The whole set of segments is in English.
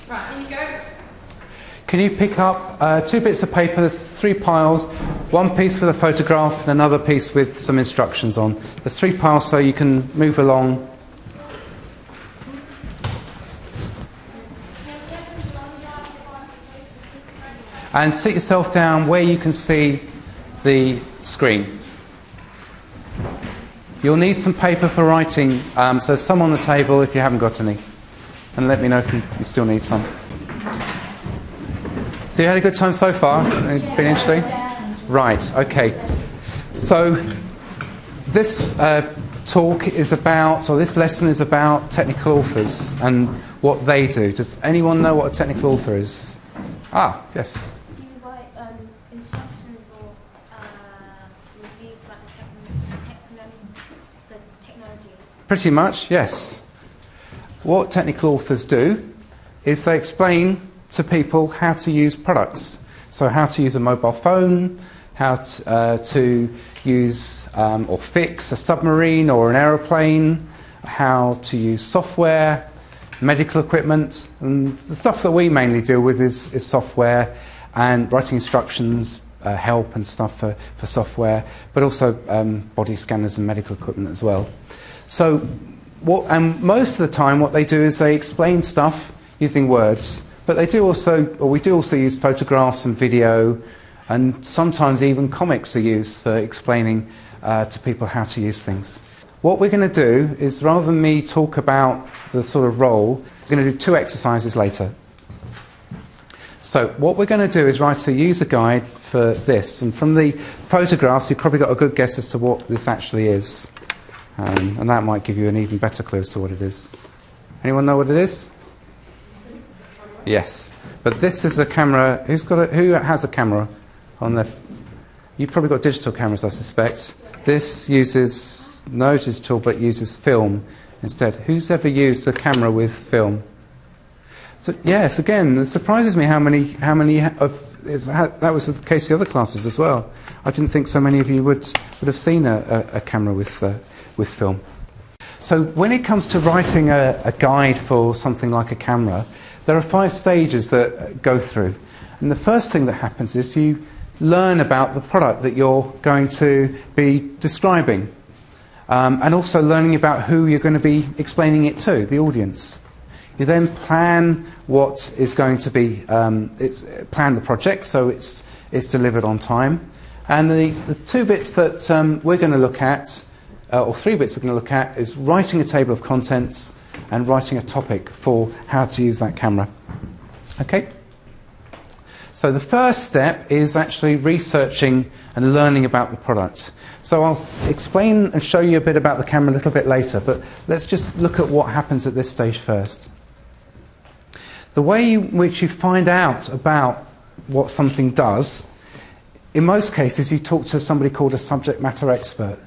Right, in you go. Can you pick up 2 bits of paper? There's 3 piles. One piece with a photograph and another piece with some instructions on. There's 3 piles so you can move along. And sit yourself down where you can see the screen. You'll need some paper for writing, so there's some on the table if you haven't got any. And let me know if you still need some. So you had a good time so far? Been interesting? Right, okay. So this talk is about, or this lesson is about technical authors and what they do. Does anyone know what a technical author is? Ah, yes. Do you write instructions or reviews about the technology? Pretty much, yes. What technical authors do is they explain to people how to use products. So how to use a mobile phone, how to use or fix a submarine or an aeroplane, how to use software, medical equipment, and the stuff that we mainly deal with is software and writing instructions, help and stuff for software, but also body scanners and medical equipment as well. So most of the time what they do is they explain stuff using words, but they do also, or we do also use photographs and video, and sometimes even comics are used for explaining to people how to use things. What we're going to do is, rather than me talk about the sort of role, we're going to do 2 exercises later. So what we're going to do is write a user guide for this, and from the photographs you've probably got a good guess as to what this actually is, and that might give you an even better clue as to what it is. Anyone know what it is? Yes, but this is a camera. Who has a camera on their? You've probably got digital cameras, I suspect. This uses no digital, but uses film instead. Who's ever used a camera with film? So yes, again, it surprises me how many of that was the case of the other classes as well. I didn't think so many of you would have seen a camera with film. So when it comes to writing a guide for something like a camera, there are 5 stages that go through. And the first thing that happens is you learn about the product that you're going to be describing, and also learning about who you're going to be explaining it to, the audience. You then plan what is going to be, plan the project so it's delivered on time. And the 2 bits that we're going to look at, or 3 bits we're going to look at, is writing a table of contents and writing a topic for how to use that camera. Okay? So the first step is actually researching and learning about the product. So I'll explain and show you a bit about the camera a little bit later, but let's just look at what happens at this stage first. The way in which you find out about what something does, in most cases you talk to somebody called a subject matter expert.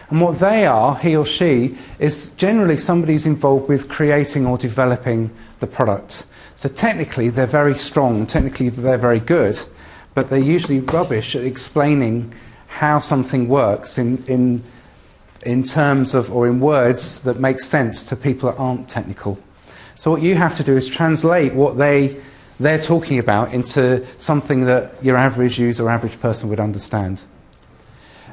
And what they are, he or she, is generally somebody who's involved with creating or developing the product. So technically they're very strong, technically they're very good, but they're usually rubbish at explaining how something works in terms of, or in words that make sense to people that aren't technical. So what you have to do is translate what they're talking about into something that your average user or average person would understand.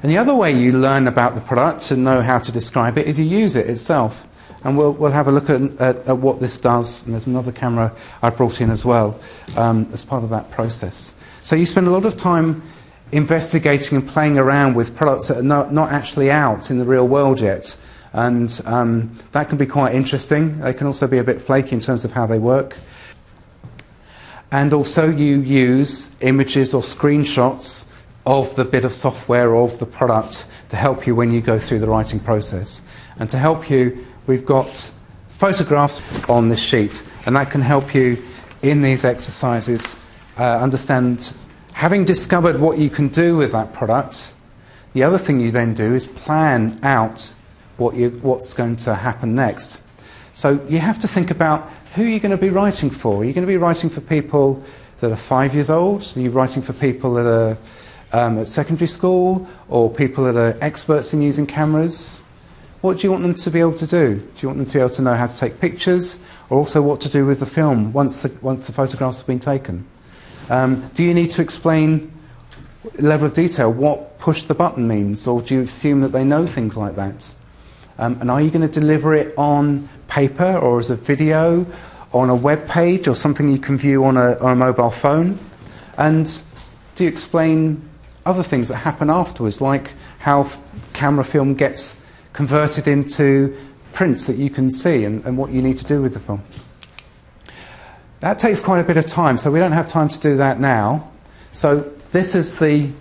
And the other way you learn about the product to know how to describe it is you use it itself. And we'll have a look at what this does. And there's another camera I brought in as well as part of that process. So you spend a lot of time investigating and playing around with products that are not actually out in the real world yet. And that can be quite interesting. They can also be a bit flaky in terms of how they work. And also you use images or screenshots of the bit of software or of the product to help you when you go through the writing process. And to help you, we've got photographs on this sheet, and that can help you in these exercises understand, having discovered what you can do with that product, the other thing you then do is plan out what's going to happen next. So you have to think about who you're going to be writing for. Are you going to be writing for people that are 5 years old? Are you writing for people that are at secondary school, or people that are experts in using cameras? what do you want them to be able to do? Do you want them to be able to know how to take pictures, or also what to do with the film once the photographs have been taken? Do you need to explain level of detail what push the button means, or do you assume that they know things like that? And are you going to deliver it on paper, or as a video, on a web page, or something you can view on a mobile phone? And do you explain other things that happen afterwards, like how camera film gets converted into prints that you can see, and what you need to do with the film? That takes quite a bit of time, so we don't have time to do that now. So this is the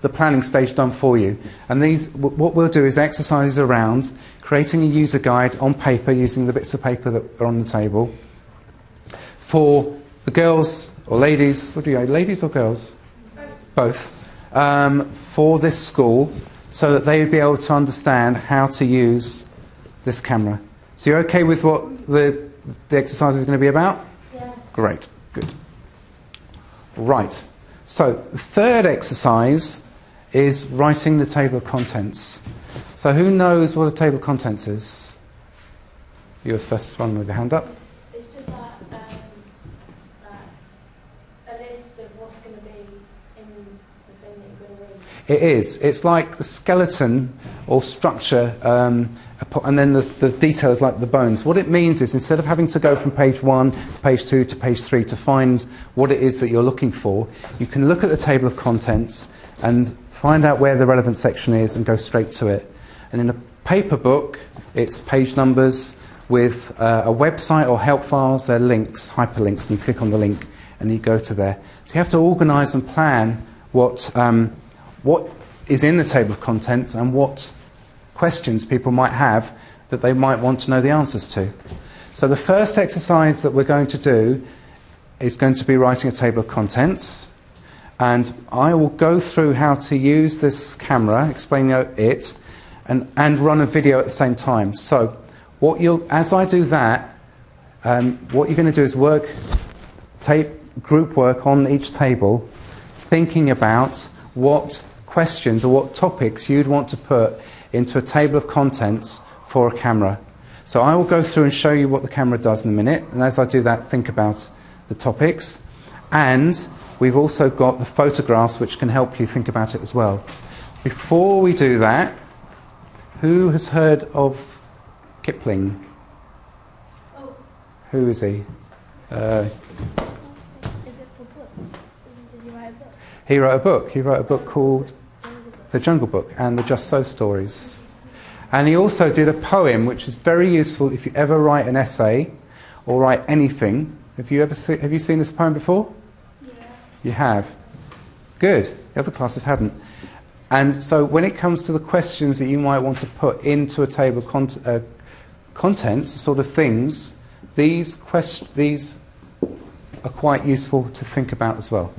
planning stage done for you. And what we'll do is exercises around creating a user guide on paper using the bits of paper that are on the table for the girls or ladies. What do you know, ladies or girls? Both. For this school, so that they would be able to understand how to use this camera. So you're okay with what the exercise is going to be about? Yeah. Great, good. Right, so the third exercise is writing the table of contents. So who knows what a table of contents is? You're the first one with your hand up. It's just a list of what's going to be in the thing that you're going to read. It is. It's like the skeleton or structure, and then the details like the bones. What it means is, instead of having to go from page 1 to page 2 to page 3 to find what it is that you're looking for, you can look at the table of contents and find out where the relevant section is and go straight to it. And in a paper book, it's page numbers with a website or help files. They're links, hyperlinks, and you click on the link and you go to there. So you have to organise and plan what is in the table of contents and what questions people might have that they might want to know the answers to. So the first exercise that we're going to do is going to be writing a table of contents, and I will go through how to use this camera, explain it, and run a video at the same time. So as I do that, what you're going to do is group work on each table, thinking about what questions or what topics you'd want to put into a table of contents for a camera. So I will go through and show you what the camera does in a minute, and as I do that, think about the topics. And we've also got the photographs which can help you think about it as well. Before we do that, who has heard of Kipling? Oh. Who is he? Is it for books? Did you write a book? He wrote a book. He wrote a book called The Jungle Book and the Just So stories. And he also did a poem which is very useful if you ever write an essay or write anything. Have you seen this poem before? Yeah. You have? Good. The other classes hadn't. And so when it comes to the questions that you might want to put into a table of contents, the sort of these are quite useful to think about as well.